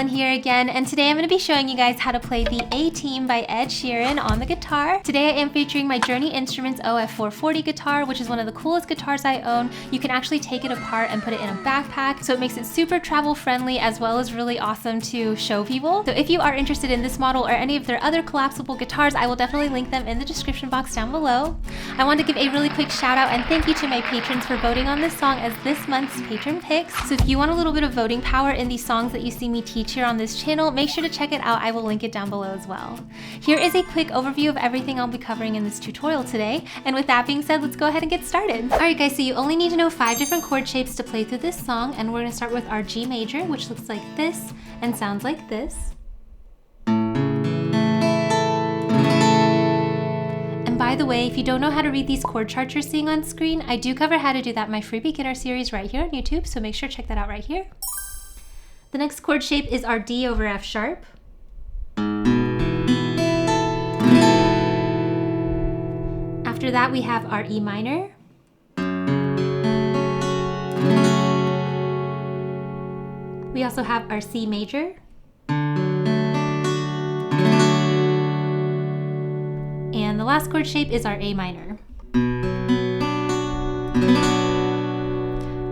Ellen here again, and today I'm going to be showing you guys how to play the A-Team by Ed Sheeran on the guitar. Today I am featuring my Journey Instruments OF440 guitar, which is one of the coolest guitars I own. You can actually take it apart and put it in a backpack, so it makes it super travel friendly as well as really awesome to show people. So if you are interested in this model or any of their other collapsible guitars, I will definitely link them in the description box down below. I want to give a really quick shout out and thank you to my patrons for voting on this song as this month's patron picks. So if you want a little bit of voting power in these songs that you see me teach here on this channel, make sure to check it out. I will link it down below as well. Here is a quick overview of everything I'll be covering in this tutorial today. And with that being said, let's go ahead and get started. Alright guys, so you only need to know 5 different chord shapes to play through this song, and we're going to start with our G major, which looks like this and sounds like this. By the way, if you don't know how to read these chord charts you're seeing on screen, I do cover how to do that in my free beginner series right here on YouTube, so make sure to check that out right here. The next chord shape is our D over F sharp. After that, we have our E minor. We also have our C major. And the last chord shape is our A minor.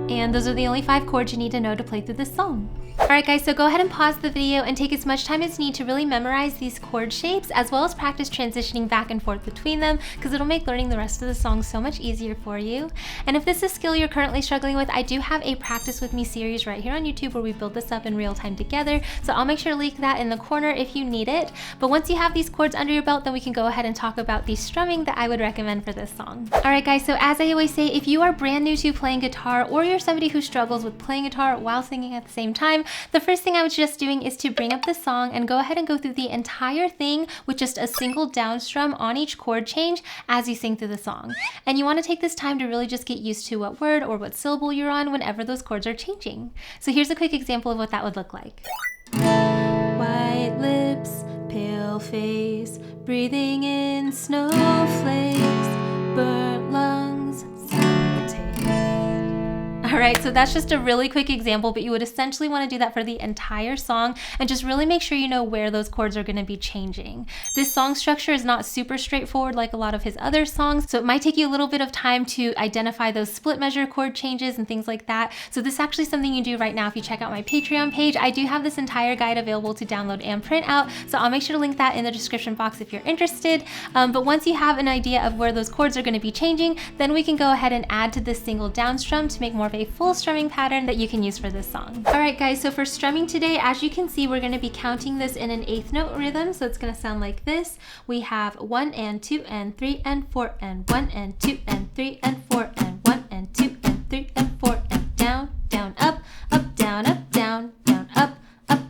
And those are the only 5 chords you need to know to play through this song. Alright guys, so go ahead and pause the video and take as much time as you need to really memorize these chord shapes, as well as practice transitioning back and forth between them, because it'll make learning the rest of the song so much easier for you. And if this is a skill you're currently struggling with, I do have a Practice With Me series right here on YouTube where we build this up in real time together, so I'll make sure to link that in the corner if you need it. But once you have these chords under your belt, then we can go ahead and talk about the strumming that I would recommend for this song. Alright guys, so as I always say, if you are brand new to playing guitar, or you're somebody who struggles with playing guitar while singing at the same time, the first thing I would suggest doing is to bring up the song and go ahead and go through the entire thing with just a single down strum on each chord change as you sing through the song. And you want to take this time to really just get used to what word or what syllable you're on whenever those chords are changing. So here's a quick example of what that would look like. White lips, pale face, breathing in snowflakes, burnt lungs, sour taste. Alright, so that's just a really quick example, but you would essentially want to do that for the entire song and just really make sure you know where those chords are going to be changing. This song structure is not super straightforward like a lot of his other songs, so it might take you a little bit of time to identify those split measure chord changes and things like that. So this is actually something you do right now if you check out my Patreon page. I do have this entire guide available to download and print out, so I'll make sure to link that in the description box if you're interested. But once you have an idea of where those chords are going to be changing, then we can go ahead and add to this single down strum to make more of a full strumming pattern that you can use for this song. Alright guys, so for strumming today, as you can see, we're going to be counting this in an 1/8 note rhythm, so it's going to sound like this. We have 1 and 2 and 3 and 4 and 1 and 2 and 3 and 4 and 1 and 2 and 3 and 4 and down, down, up, down, down, down, up,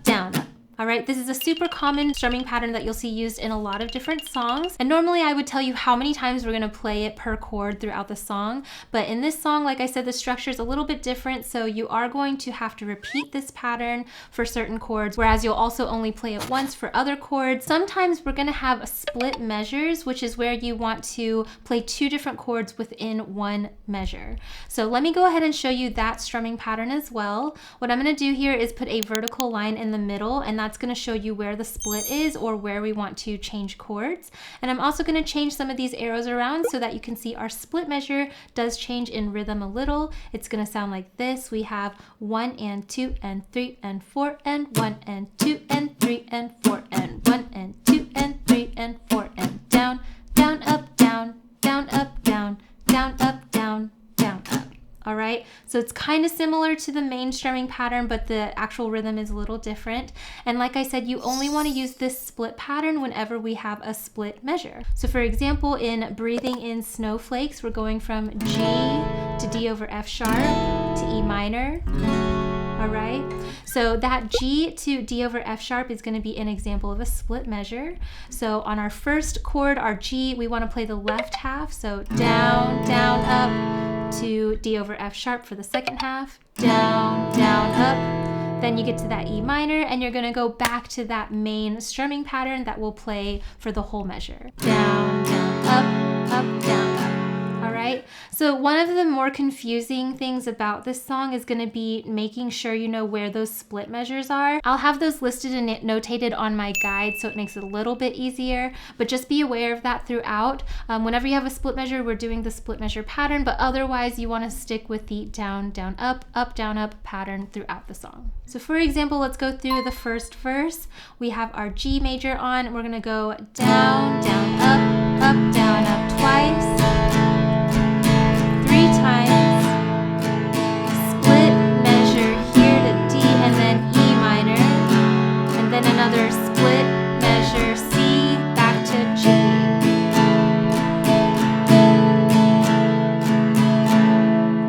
down, up. Alright, this is a super common strumming pattern that you'll see used in a lot of different songs, and normally I would tell you how many times we're going to play it per chord throughout the song, but in this song, like I said, the structure is a little bit different, so you are going to have to repeat this pattern for certain chords, whereas you'll also only play it once for other chords. Sometimes we're going to have split measures, which is where you want to play 2 different chords within one measure. So let me go ahead and show you that strumming pattern as well. What I'm going to do here is put a vertical line in the middle, and that's going to show you where the split is or where we want to change chords. And I'm also going to change some of these arrows around so that you can see our split measure does change in rhythm a little. It's going to sound like this. We have 1 and 2 and 3 and 4 and 1 and 2 and 3 and 4 and 1 and 2 and 3 and 4 and down, down, up, down, down, up, down, down, up, down, down, up. Alright, so it's kind of similar to the main strumming pattern, but the actual rhythm is a little different. And like I said, you only want to use this split pattern whenever we have a split measure. So for example, in Breathing in Snowflakes, we're going from G to D over F sharp to E minor. Alright, so that G to D over F sharp is going to be an example of a split measure. So on our first chord, our G, we want to play the left half, so down, down, up, to D over F sharp for the second half, down, down, up. Then you get to that E minor, and you're going to go back to that main strumming pattern that we'll play for the whole measure. Down, down, up, down, up. Alright? right, so one of the more confusing things about this song is going to be making sure you know where those split measures are. I'll have those listed and notated on my guide so it makes it a little bit easier, but just be aware of that throughout. Whenever you have a split measure, we're doing the split measure pattern, but otherwise you want to stick with the down, down, up, down, up pattern throughout the song. So for example, let's go through the first verse. We have our G major on, we're going to go down, down, up, down, up twice. 3 times, split measure here to D and then E minor, and then another split measure C back to G.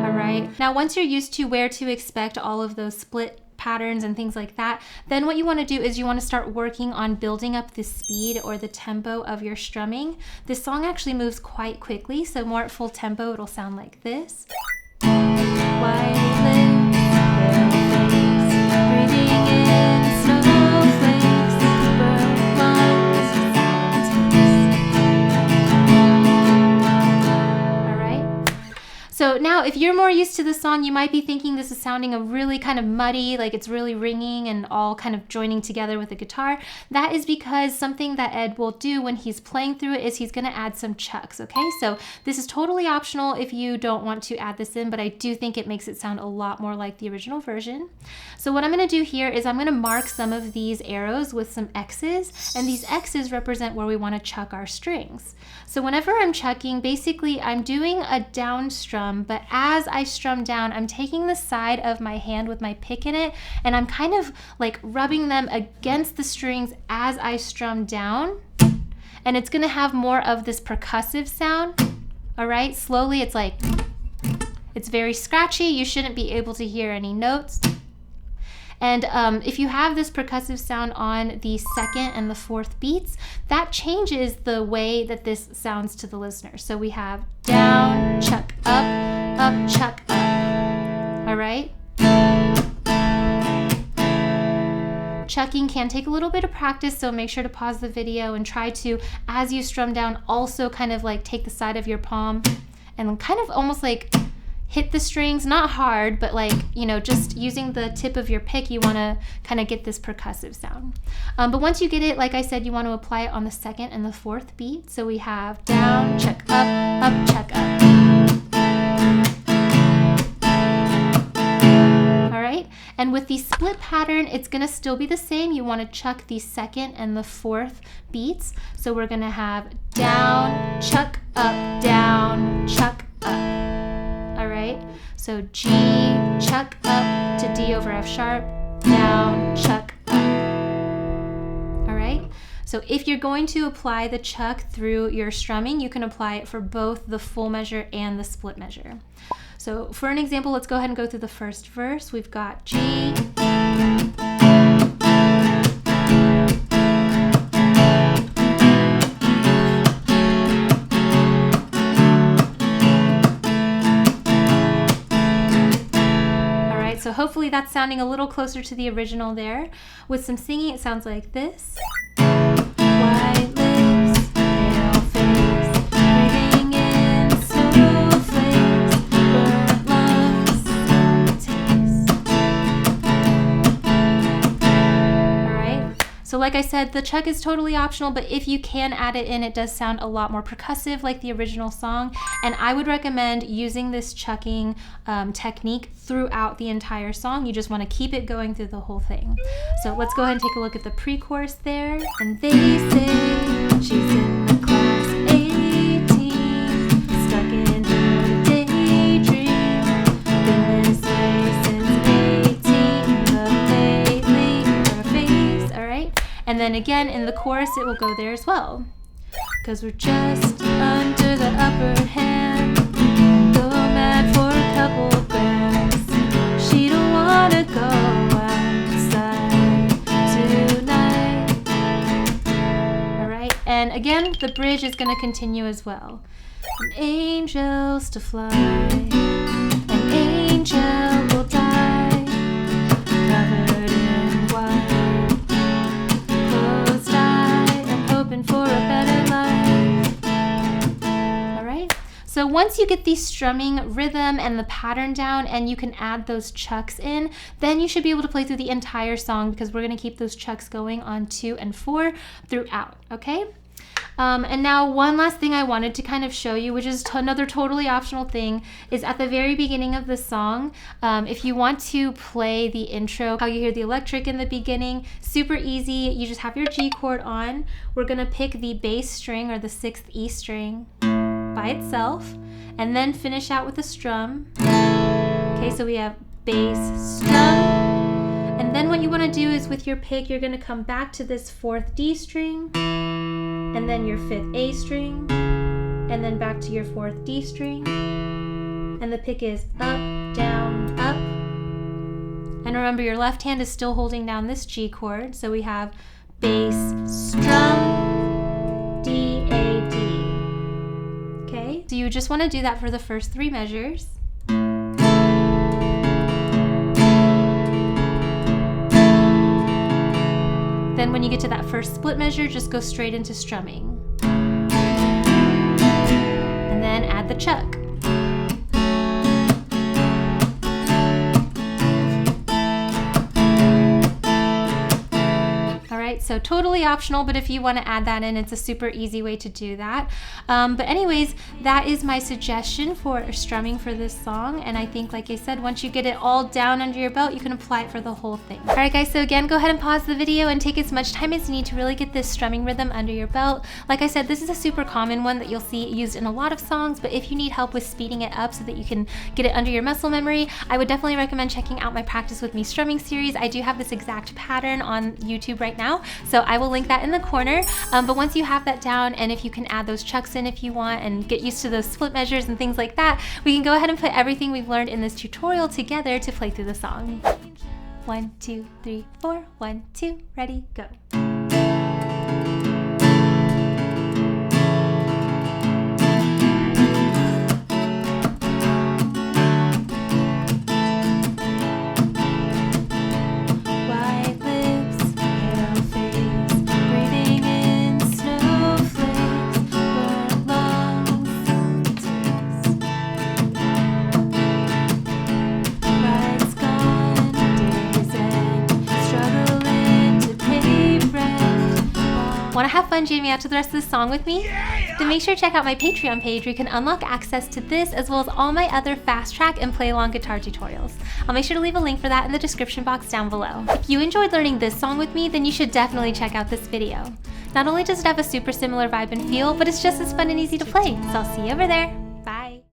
All right, now once you're used to where to expect all of those split patterns and things like that, then what you want to do is you want to start working on building up the speed or the tempo of your strumming. This song actually moves quite quickly, so more at full tempo it'll sound like this. White lips, pale face, breathing in snowflakes, burnt lungs, all right. So now if you're more used to the song, you might be thinking this is sounding a really kind of muddy, like it's really ringing and all kind of joining together with the guitar. That is because something that Ed will do when he's playing through it is he's going to add some chucks, okay? So this is totally optional if you don't want to add this in, but I do think it makes it sound a lot more like the original version. So what I'm going to do here is I'm going to mark some of these arrows with some X's, and these X's represent where we want to chuck our strings. So whenever I'm chucking, basically I'm doing a down strum, but as I strum down, I'm taking the side of my hand with my pick in it, and I'm kind of like rubbing them against the strings as I strum down, and it's gonna have more of this percussive sound. All right, slowly it's like, it's very scratchy. You shouldn't be able to hear any notes. And if you have this percussive sound on the second and the fourth beats, that changes the way that this sounds to the listener. So we have down, chuck, up, chuck, up. All right? Chucking can take a little bit of practice, so make sure to pause the video and try to, as you strum down, also kind of like take the side of your palm and kind of almost like hit the strings, not hard, but like, you know, just using the tip of your pick, you want to kind of get this percussive sound. But once you get it, like I said, you want to apply it on the second and the fourth beat. So we have down, chuck, up, chuck, up. All right, and with the split pattern, it's going to still be the same. You want to chuck the second and the fourth beats. So we're going to have down, chuck, up, down, chuck, up. All right, so G, chuck up to D over F sharp, down, chuck up. All right, so if you're going to apply the chuck through your strumming, you can apply it for both the full measure and the split measure. So for an example, let's go ahead and go through the first verse. We've got G, so hopefully that's sounding a little closer to the original there. With some singing, it sounds like this. White lips, pale face, breathing in snowflakes, burnt lungs, taste. All right. So like I said, the chuck is totally optional, but if you can add it in, it does sound a lot more percussive like the original song. And I would recommend using this chucking technique throughout the entire song. You just want to keep it going through the whole thing. So let's go ahead and take a look at the pre-chorus there. And they say she's in the class 18, stuck in her daydream, been this way since 18, but lately her face. All right, and then again in the chorus it will go there as well. 'Cause we're just under the upper hand, go mad for a couple grams. She don't wanna go outside tonight. All right, and again, the bridge is gonna continue as well. An angel's to fly, an angel will die, covered in white, closed eye and hoping for a better life. So once you get the strumming rhythm and the pattern down and you can add those chucks in, then you should be able to play through the entire song, because we're going to keep those chucks going on 2 and 4 throughout, okay? And now one last thing I wanted to kind of show you, which is another totally optional thing, is at the very beginning of the song, if you want to play the intro, how you hear the electric in the beginning, super easy. You just have your G chord on. We're gonna pick the bass string or the 6th E string by itself, and then finish out with a strum. Okay, so we have bass, strum, and then what you wanna do is with your pick, you're gonna come back to this 4th D string, and then your 5th A string, and then back to your 4th D string, and the pick is up, down, up. And remember, your left hand is still holding down this G chord, so we have bass, strum, D, A, D. Okay, so you just want to do that for the first 3 measures. Then when you get to that first split measure, just go straight into strumming. And then add the chuck. So totally optional, but if you want to add that in, it's a super easy way to do that. But anyways, that is my suggestion for strumming for this song. And I think, like I said, once you get it all down under your belt, you can apply it for the whole thing. All right, guys, so again, go ahead and pause the video and take as much time as you need to really get this strumming rhythm under your belt. Like I said, this is a super common one that you'll see used in a lot of songs, but if you need help with speeding it up so that you can get it under your muscle memory, I would definitely recommend checking out my Practice With Me strumming series. I do have this exact pattern on YouTube right now, so I will link that in the corner. But once you have that down, and if you can add those chucks in if you want and get used to those split measures and things like that, we can go ahead and put everything we've learned in this tutorial together to play through the song. 1, 2, 3, 4. 1, 2, ready, go. Want to have fun jamming out to the rest of the song with me? Yeah! Then make sure to check out my Patreon page where you can unlock access to this as well as all my other fast track and play along guitar tutorials. I'll make sure to leave a link for that in the description box down below. If you enjoyed learning this song with me, then you should definitely check out this video. Not only does it have a super similar vibe and feel, but it's just as fun and easy to play, so I'll see you over there.